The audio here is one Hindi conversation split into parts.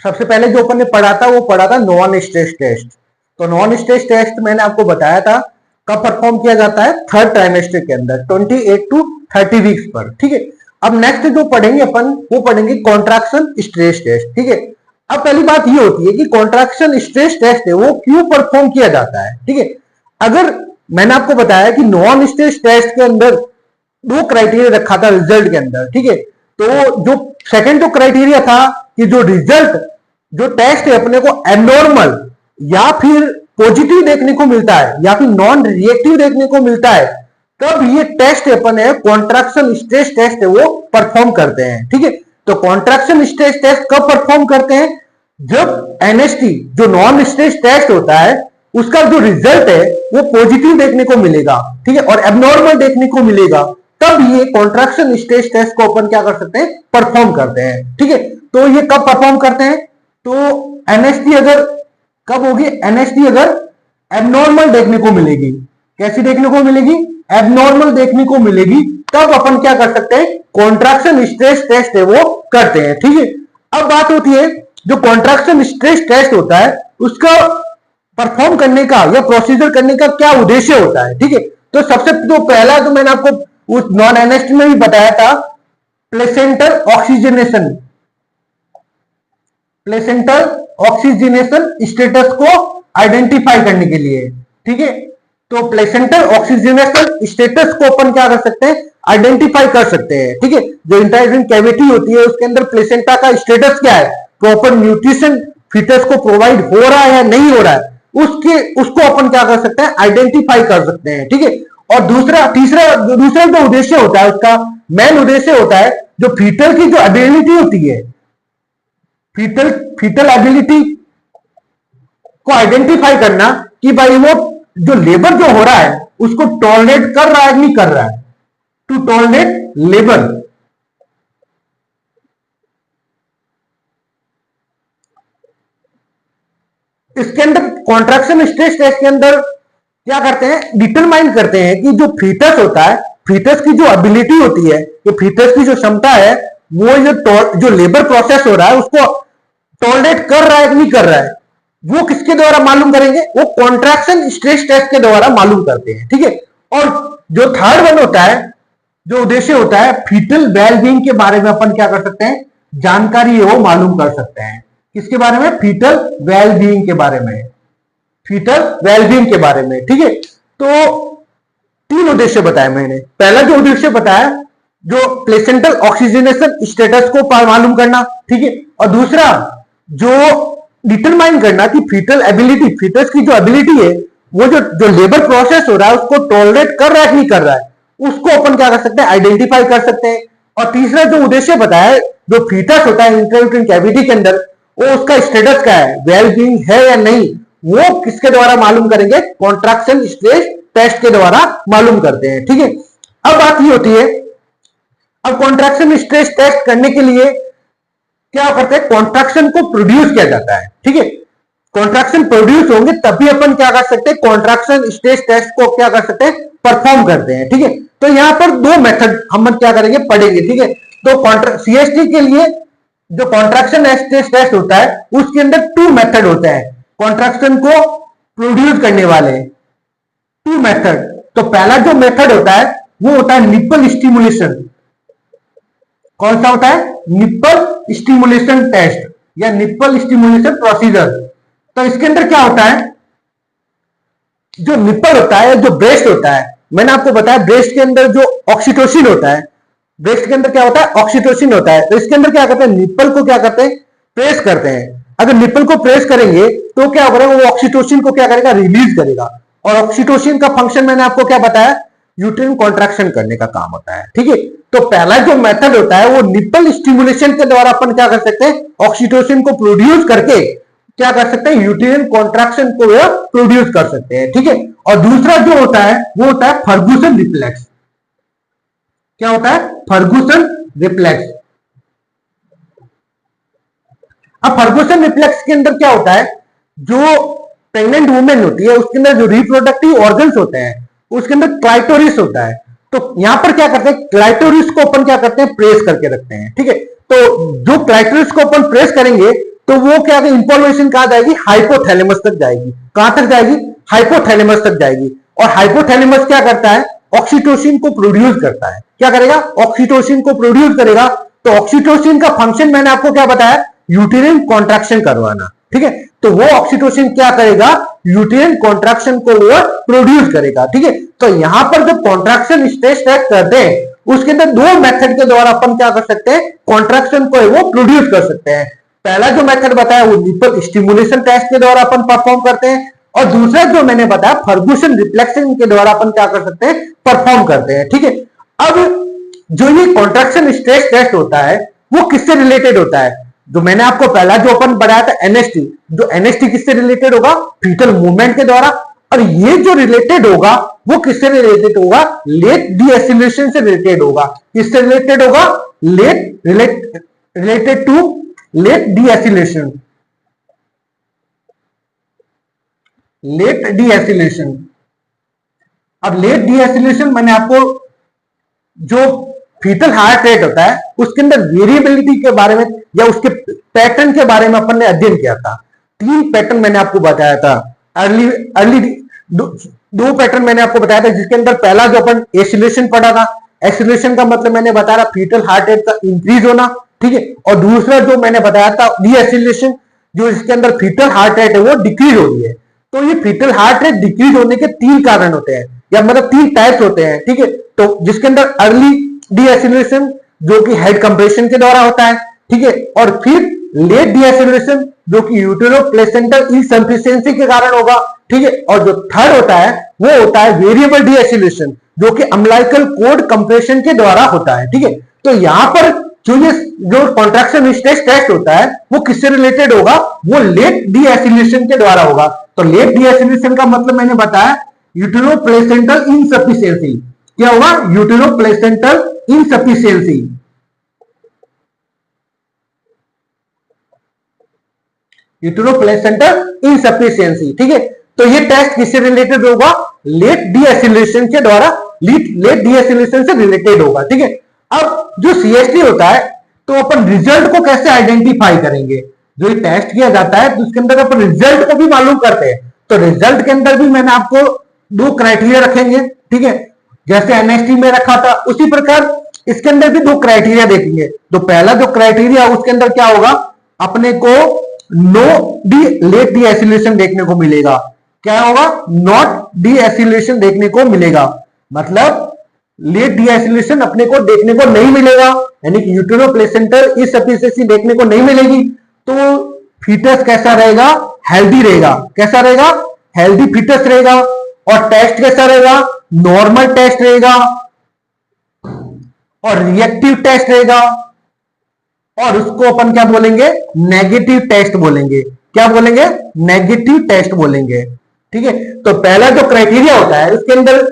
सबसे पहले जो अपन ने पढ़ा था वो पढ़ा था नॉन स्ट्रेस टेस्ट। तो नॉन स्ट्रेस टेस्ट मैंने आपको बताया था कब परफॉर्म किया जाता है, थर्ड ट्राइमेस्टर के अंदर 28 टू 30 वीक्स पर। ठीक है, अब नेक्स्ट जो पढ़ेंगे अपन वो पढ़ेंगे कॉन्ट्रैक्शन स्ट्रेस टेस्ट। ठीक है, अब पहली बात ये होती है कि कॉन्ट्रैक्शन स्ट्रेस टेस्ट है वो क्यों परफॉर्म किया जाता है। ठीक है, अगर मैंने आपको बताया कि नॉन स्ट्रेस टेस्ट के अंदर दो क्राइटेरिया रखा था रिजल्ट के अंदर। ठीक है, तो जो सेकंड जो क्राइटेरिया था कि जो रिजल्ट जो टेस्ट है अपने को एबनॉर्मल या फिर पॉजिटिव देखने को मिलता है या फिर नॉन रिएक्टिव देखने को मिलता है, तब ये टेस्ट अपन है कॉन्ट्रैक्शन स्ट्रेस टेस्ट है वो परफॉर्म करते हैं। ठीक है, तो कॉन्ट्रैक्शन स्ट्रेस टेस्ट कब परफॉर्म करते हैं, जब एनएसटी जो नॉन स्ट्रेस टेस्ट होता है उसका जो रिजल्ट है वो पॉजिटिव देखने को मिलेगा। ठीक है, और एबनॉर्मल देखने को मिलेगा, तब ये कॉन्ट्रैक्शन स्ट्रेस टेस्ट को अपन क्या कर सकते हैं, परफॉर्म करते हैं। ठीक है, तो ये कब परफॉर्म करते हैं, तो एनएसटी अगर कब होगी, एनएसटी अगर एबनॉर्मल देखने को मिलेगी, कैसी देखने को मिलेगी, एबनॉर्मल देखने को मिलेगी, तब अपन क्या कर सकते हैं, कॉन्ट्रैक्शन स्ट्रेस टेस्ट है वो करते हैं। ठीक है, अब बात होती है जो कॉन्ट्रैक्शन स्ट्रेस टेस्ट होता है उसका परफॉर्म करने का या प्रोसीजर करने का क्या उद्देश्य होता है। ठीक है, तो सबसे तो पहला तो मैंने आपको उस नॉन एनएसटी में भी बताया था, placental oxygenation, placental oxygenation status को आइडेंटिफाई करने के लिए। ठीक है, तो प्लेसेंटल ऑक्सीजनेशन स्टेटस को अपन क्या कर सकते हैं, आइडेंटिफाई कर सकते हैं। ठीक है, जो इंट्रायूटेरिन कैविटी होती है उसके अंदर प्लेसेंटा का स्टेटस क्या है, प्रॉपर न्यूट्रिशन फीटस को प्रोवाइड हो रहा है या नहीं हो रहा है, उसको अपन क्या कर सकते हैं, आइडेंटिफाई कर सकते हैं। ठीक है, और दूसरा जो उद्देश्य होता है उसका मेन उद्देश्य होता है जो फीटल की जो एबिलिटी होती है, फीटल एबिलिटी को आइडेंटिफाई करना कि भाई वो जो लेबर जो हो रहा है उसको टॉलरेट कर रहा है नहीं कर रहा है, टू टॉलरेट लेबर। इसके अंदर कॉन्ट्रैक्शन स्ट्रेस टेस्ट के अंदर क्या करते हैं, डिटरमाइन करते हैं कि जो फीटस होता है, फीटस की जो एबिलिटी होती है, जो फीटस की जो क्षमता है, वो जो लेबर प्रोसेस हो रहा है उसको टॉलरेट कर रहा है कि नहीं कर रहा है, वो किसके द्वारा मालूम करेंगे, वो कॉन्ट्रैक्शन स्ट्रेस टेस्ट के द्वारा मालूम करते हैं। ठीक है, और जो थर्ड वन होता है, जो उद्देश्य होता है, फीटल वेलबींग के बारे में अपन क्या कर सकते हैं, जानकारी है वो मालूम कर सकते हैं। किसके बारे में, फीटल वेलबींग के बारे में, फीटल वेलबींग के बारे में। ठीक है, तो तीन उद्देश्य बताए मैंने। पहला जो उद्देश्य बताया जो प्लेसेंटल ऑक्सीजनेशन स्टेटस को मालूम करना। ठीक है, और दूसरा जो डिटरमाइन करना कि फीटल एबिलिटी, फीटस की जो एबिलिटी है वो जो लेबर प्रोसेस हो रहा है उसको टॉलरेट कर रहा है कि नहीं कर रहा है, उसको अपन क्या कर सकते हैं, आइडेंटिफाई कर सकते हैं। और तीसरा जो उद्देश्य बताया, जो फीटस होता है इंट्रायूटेरिन कैविटी के अंदर, वो उसका स्टेटस क्या है, वेलबींग है या नहीं, वो किसके द्वारा मालूम करेंगे, कॉन्ट्रैक्शन स्ट्रेस टेस्ट के द्वारा मालूम करते हैं। ठीक है, अब बात ये होती है, अब कॉन्ट्रैक्शन स्ट्रेस टेस्ट करने के लिए क्या करते हैं, कॉन्ट्रैक्शन को प्रोड्यूस किया जाता है। ठीक है, कॉन्ट्रैक्शन प्रोड्यूस होंगे तभी अपन क्या कर सकते हैं, कॉन्ट्रैक्शन स्ट्रेस टेस्ट को क्या कर सकते हैं, परफॉर्म करते हैं। ठीक है, तो यहां पर दो मेथड हम क्या करेंगे, पढ़ेंगे। ठीक है, तो सीएसटी के लिए जो कॉन्ट्रैक्शन स्ट्रेस टेस्ट होता है उसके अंदर टू मेथड होते हैं कॉन्ट्रैक्शन को प्रोड्यूस करने वाले, टू मेथड। तो पहला जो मेथड होता है वो होता है निप्पल स्टिमुलेशन। कौन सा होता है, निप्पल स्टिमुलेशन टेस्ट या निप्पल स्टिमुलेशन प्रोसीजर। तो इसके अंदर क्या होता है, जो निप्पल होता है, जो ब्रेस्ट होता है, मैंने आपको बताया ब्रेस्ट के अंदर जो ऑक्सीटोसिन होता है, ब्रेस्ट के अंदर क्या होता है, ऑक्सीटोसिन होता है। तो इसके अंदर क्या करते हैं, निप्पल को क्या करते हैं, प्रेस करते हैं। अगर निप्पल को प्रेस करेंगे तो क्या होगा, वो ऑक्सीटोसिन को क्या करेगा, रिलीज करेगा। और ऑक्सीटोसिन का फंक्शन मैंने आपको क्या बताया, यूट्राइन कॉन्ट्रैक्शन करने का काम होता है। ठीक है, तो पहला जो मेथड होता है वो निप्पल स्टिमुलेशन के द्वारा अपन क्या कर सकते हैं, ऑक्सीटोसिन को प्रोड्यूस करके क्या कर सकते हैं, यूट्राइन कॉन्ट्रैक्शन को प्रोड्यूस कर सकते हैं। ठीक है, और दूसरा जो होता है वो होता है फर्गुसन रिफ्लेक्स। क्या होता है, फर्गुसन रिफ्लेक्स। अब फर्गुसन रिफ्लेक्स के अंदर क्या होता है, जो प्रेग्नेंट वुमेन होती है उसके अंदर जो रिप्रोडक्टिव ऑर्गन्स होते हैं उसके अंदर क्लाइटोरिस होता है। तो यहां पर क्या करते हैं, क्लाइटोरिस को अपन क्या करते हैं, प्रेस करके रखते हैं। ठीक है, तो जो क्लाइटोरिस को अपन प्रेस करेंगे तो वो क्या इंफॉर्मेशन कहां जाएगी, हाइपोथैलेमस तक जाएगी। कहां तक जाएगी, हाइपोथैलेमस तक जाएगी। और हाइपोथैलेमस क्या करता है, ऑक्सीटोसिन को प्रोड्यूस करता है। क्या करेगा, ऑक्सीटोसिन को प्रोड्यूस करेगा। तो ऑक्सीटोसिन का फंक्शन मैंने आपको क्या बताया, यूटेरिन कॉन्ट्रैक्शन करवाना, ठीक है। तो वो ऑक्सीटोसिन क्या करेगा, यूटेरिन कॉन्ट्रैक्शन को वो प्रोड्यूस करेगा, ठीक है। तो यहां पर जो कॉन्ट्रैक्शन स्ट्रेस टेस्ट करते हैं उसके अंदर दो मेथड के द्वारा अपन क्या कर सकते हैं, कॉन्ट्रैक्शन को वो प्रोड्यूस कर सकते हैं। पहला जो मेथड बताया वो निपल स्टिमुलेशन टेस्ट के द्वारा अपन परफॉर्म करते हैं, और दूसरा जो मैंने बताया फर्गुसन रिफ्लेक्शन के द्वारा अपन क्या कर सकते हैं, परफॉर्म करते हैं, ठीक है। अब जो ये कॉन्ट्रैक्शन स्ट्रेस टेस्ट होता है वो किससे रिलेटेड होता है, जो मैंने आपको पहला जो अपन बताया था एनएसटी, जो एनएसटी किससे रिलेटेड होगा, फीटल मूवमेंट के द्वारा। और ये जो रिलेटेड होगा वो किससे रिलेटेड होगा, लेट डीएसिलेशन से रिलेटेड होगा। किससे रिलेटेड होगा, रिलेटेड टू लेट डीएसिलेशन, लेट डीएसिलेशन। अब लेट डीएसिलेशन मैंने आपको जो फीटल हार्ट रेट होता है उसके अंदर वेरिएबिलिटी के बारे में या उसके पैटर्न के बारे में अपन ने अध्ययन किया था। 3 पैटर्न मैंने आपको बताया था, अर्ली दो पैटर्न मैंने आपको बताया था, जिसके अंदर पहला जो अपन एसिलेशन पढ़ा था, एसिलेशन का मतलब मैंने बताया फीटल हार्ट रेट का इंक्रीज होना, ठीक है। और दूसरा जो मैंने बताया था डीएसिलेशन, जो इसके अंदर फीटल हार्ट रेट है वो डिक्रीज हो रही है। तो ये फीटल हार्ट रेट डिक्रीज होने के 3 कारण होते हैं, या मतलब 3 टाइप्स होते हैं, ठीक है। तो जिसके अंदर अर्ली डीएसिलेशन जो कि हेड कंप्रेशन के द्वारा होता है, ठीक है। और फिर लेट डीएसिलेशन जो कि यूटेरो प्लेसेंटल इनसफिशिएंसी के कारण होगा, ठीक है। और जो थर्ड होता है वो होता है वेरिएबल डीएसिलेशन जो कि अम्बिलिकल कोर्ड कंप्रेशन के द्वारा होता है, ठीक है। तो यहां पर जो कॉन्ट्रैक्शन स्ट्रेस टेस्ट होता है वो किससे रिलेटेड होगा, वो लेट डीएसिलेशन के द्वारा होगा। तो लेट डीएसिलेशन का मतलब मैंने बताया यूटेरो प्लेसेंटल इनसफिशिएंसी। क्या होगा, यूटेरो प्लेसेंटल इनसफिशिएंसी, यूटेरो प्लेसेंटल इनसफिशिएंसी, ठीक है। तो ये टेस्ट किससे रिलेटेड होगा, लेट डीएसिलेशन के द्वारा, लेट डीएसिलेशन से रिलेटेड होगा, ठीक है। अब जो सीएसटी होता है तो अपन रिजल्ट को कैसे आइडेंटिफाई करेंगे, जो ये टेस्ट किया जाता है तो उसके अंदर अपन रिजल्ट को भी मालूम करते हैं। तो रिजल्ट के अंदर भी मैंने आपको 2 क्राइटेरिया रखेंगे, ठीक है। जैसे एनएसटी में रखा था उसी प्रकार इसके अंदर भी 2 क्राइटेरिया देखेंगे। तो पहला जो क्राइटेरिया उसके अंदर क्या होगा, अपने को नो लेट डीएसिलेशन देखने को मिलेगा। क्या होगा, नॉट डीएसिलेशन देखने को मिलेगा, मतलब लेट डीएसिलेशन अपने को देखने को नहीं मिलेगा, यानी कि यूटेरो प्लेसेंटल इनसफिशिएंसी देखने को नहीं मिलेगी। तो फीटस कैसा रहेगा, हेल्दी रहेगा। कैसा रहेगा, हेल्दी फीटस रहेगा। और टेस्ट कैसा रहेगा, नॉर्मल टेस्ट रहेगा और रिएक्टिव टेस्ट रहेगा, और उसको अपन क्या बोलेंगे, नेगेटिव टेस्ट बोलेंगे। क्या बोलेंगे, नेगेटिव टेस्ट बोलेंगे, ठीक है। तो पहला जो क्राइटेरिया होता है उसके अंदर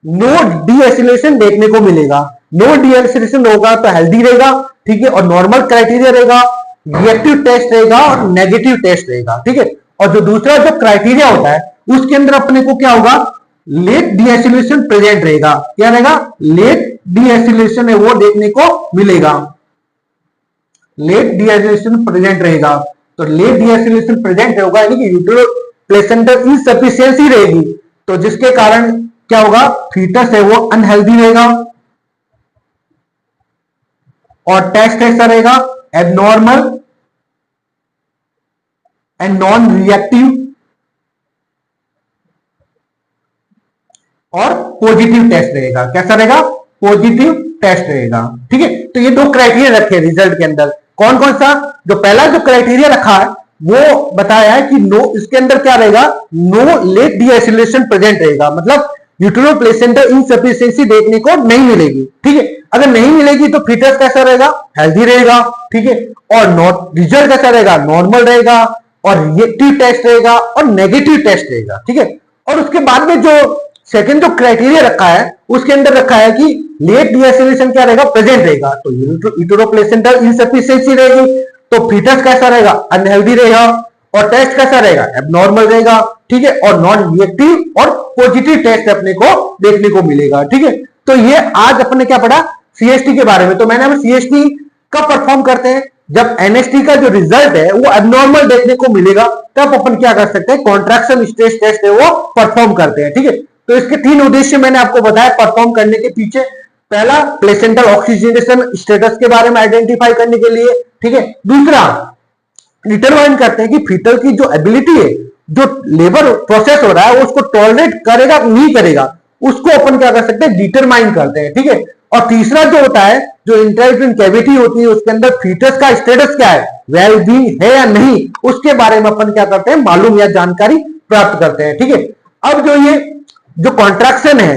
नो डीएसिलेशन देखने को मिलेगा। नो डीएसिलेशन होगा तो हेल्दी रहेगा, ठीक है। और नॉर्मल क्राइटेरिया रहेगा, रिएक्टिव टेस्ट रहेगा और नेगेटिव टेस्ट रहेगा, ठीक है। और जो दूसरा जो क्राइटेरिया होता है उसके अंदर अपने को क्या होगा, लेट डीएसिलेशन प्रेजेंट रहेगा। क्या रहेगा, लेट डीएसिलेशन है वो देखने को मिलेगा, लेट डीएसिलेशन प्रेजेंट रहेगा। तो लेट डीएसिलेशन प्रेजेंट होगा यानी कि यूटेरो प्लेसेंटल इनसफिशिएंसी रहेगी, तो जिसके कारण क्या होगा, फीटस है वो अनहेल्दी रहेगा। और टेस्ट कैसा रहेगा, एबनॉर्मल एंड नॉन रिएक्टिव और पॉजिटिव टेस्ट रहेगा। कैसा रहेगा, पॉजिटिव टेस्ट रहेगा, ठीक है। तो ये 2 क्राइटेरिया रखे रिजल्ट के अंदर। कौन कौन सा, जो पहला जो क्राइटेरिया रखा है वो बताया है कि नो, इसके अंदर क्या रहेगा, नो लेट डीएसिलेशन प्रेजेंट रहेगा, मतलब यूटेरो प्लेसेंटल इनसफिशिएंसी देखने को नहीं मिलेगी, ठीक है। अगर नहीं मिलेगी तो फीटस कैसा रहेगा, हेल्दी रहेगा, ठीक है। और नॉट रिजल्ट कैसा रहेगा, नॉर्मल रहेगा और रिएक्टिव टेस्ट रहेगा और नेगेटिव टेस्ट रहेगा, ठीक है। और उसके बाद में जो सेकंड जो क्राइटेरिया रखा है उसके अंदर रखा है कि लेट डीएसिलेशन क्या रहेगा, प्रेजेंट रहेगा। तो यूटेरो प्लेसेंटल इनसफिशिएंसी रहेगी तो फीटस कैसा रहेगा, अनहेल्दी रहेगा। और टेस्ट कैसा रहेगा, एबनॉर्मल रहेगा, ठीक है। और नॉन रिएक्टिव और पॉजिटिव टेस्ट अपने को देखने को मिलेगा, ठीक है। तो ये आज अपने क्या पढ़ा, सीएसटी के बारे में। तो मैंने सीएसटी कब परफॉर्म करते हैं, जब एनएसटी का जो रिजल्ट है वो एबनॉर्मल देखने को मिलेगा, तब अपन क्या कर सकते हैं, कॉन्ट्रैक्शन स्ट्रेस टेस्ट है वो परफॉर्म करते हैं। ठीक है, तो इसके 3 उद्देश्य मैंने आपको बताया परफॉर्म करने के पीछे। पहला, प्लेसेंटल ऑक्सीजनेशन स्टेटस के बारे में आइडेंटिफाई करने के लिए। ठीक है, दूसरा, डिटरमाइन करते हैं कि फीटल की जो एबिलिटी है, जो लेबर प्रोसेस हो रहा है वो उसको टॉलरेट करेगा नहीं करेगा, उसको अपन क्या कर सकते हैं, डिटरमाइन करते हैं। ठीक है, और तीसरा जो होता है, जो इंट्रायूटेराइन कैविटी होती है उसके अंदर फीटस का स्टेटस क्या है, वेल बीइंग है या नहीं, उसके बारे में अपन क्या करते हैं, मालूम या जानकारी प्राप्त करते हैं। ठीक है, अब जो ये जो कॉन्ट्रैक्शन है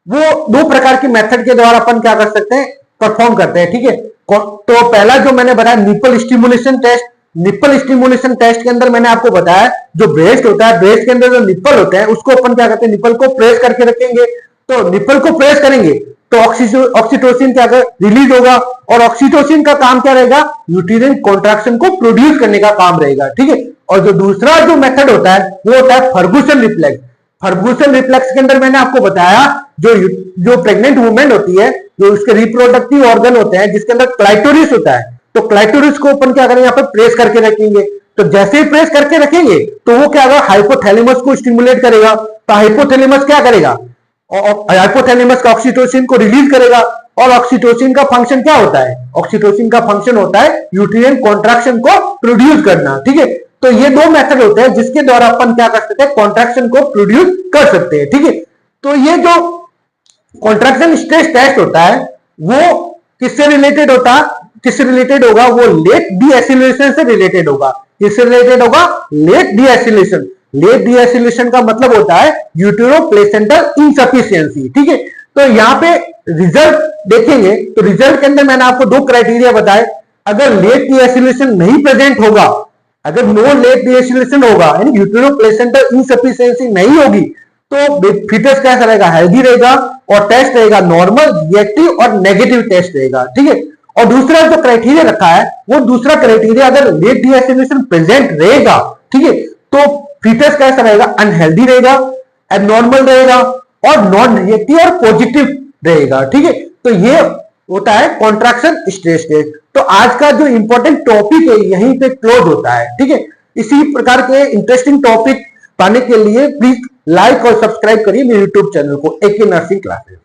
वो 2 प्रकार की मेथड के द्वारा अपन क्या कर सकते हैं, परफॉर्म करते हैं। ठीक है, तो पहला जो मैंने बताया nipple stimulation test. Nipple stimulation test के अंदर मैंने आपको बताया जो ब्रेस्ट होता है, ब्रेस्ट के अंदर जो निप्पल होते हैं उसको अपन क्या करते हैं, निप्पल को प्रेस करके रखेंगे। तो निप्पल को प्रेस करेंगे तो ऑक्सीटोसिन क्या रिलीज होगा, और ऑक्सीटोसिन का काम क्या रहेगा, यूटेराइन कॉन्ट्रैक्शन को प्रोड्यूस करने का काम रहेगा। ठीक है, और जो दूसरा जो मेथड होता है वो होता है फर्गुसन रिफ्लेक्स। फर्गुसन रिफ्लेक्स के अंदर मैंने आपको बताया जो प्रेग्नेंट वुमेन होती है, जो उसके रिप्रोडक्टिव ऑर्गन होते हैं जिसके अंदर क्लाइटोरिस होता है, तो क्लाइटोरिस को अपन क्या करेंगे, यहाँ पर प्रेस करके रखेंगे। तो जैसे ही प्रेस करके रखेंगे तो वो क्या होगा, हाइपोथैलेमस को स्टिमुलेट करेगा। तो हाइपोथैलेमस क्या करेगा, हाइपोथैलेमस का ऑक्सीटोसिन को रिलीज करेगा। और ऑक्सीटोसिन का फंक्शन क्या होता है, ऑक्सीटोसिन का फंक्शन होता है यूटेराइन कॉन्ट्रैक्शन को प्रोड्यूस करना। ठीक है, तो ये 2 मेथड होते हैं जिसके द्वारा अपन क्या कर सकते हैं, कॉन्ट्रैक्शन को प्रोड्यूस कर सकते हैं। ठीक है, तो ये जो कॉन्ट्रैक्शन स्ट्रेस टेस्ट होता है वो किससे रिलेटेड होगा, वो लेट डीएसिलेशन से रिलेटेड होगा। किससे रिलेटेड होगा, लेट डीएसिलेशन। लेट डीएसिलेशन का मतलब होता है यूटेरो-प्लेसेंटल इनसफिशियंसी। ठीक है, तो यहाँ पे रिजल्ट देखेंगे तो रिजल्ट के अंदर मैंने आपको 2 क्राइटेरिया बताए। अगर लेट डीएसिलेशन नहीं प्रेजेंट होगा, अगर नो लेट डीएसिलेशन होगा, यानी यूटेरो-प्लेसेंटल इनसफिशियंसी नहीं होगी, तो फीटस कैसा रहेगा, हेल्दी रहेगा, और टेस्ट रहेगा नॉर्मल, रिएक्टिव और नेगेटिव टेस्ट रहेगा। ठीक है, और दूसरा जो क्राइटेरिया रखा है वो दूसरा क्राइटेरिया, अगर लेट डीएसिलेशन प्रेजेंट रहेगा, ठीक है, तो फीटस कैसा रहेगा, अनहेल्दी रहेगा, एबनॉर्मल रहेगा, और नॉन रिएक्टिव और पॉजिटिव रहेगा। ठीक है, तो ये होता है कॉन्ट्रैक्शन स्ट्रेस टेस्ट। तो आज का जो इंपॉर्टेंट टॉपिक है यहीं पे क्लोज होता है। ठीक है, इसी प्रकार के इंटरेस्टिंग टॉपिक पाने के लिए प्लीज लाइक और सब्सक्राइब करिए मेरे यूट्यूब चैनल को, AK नर्सिंग क्लासेस।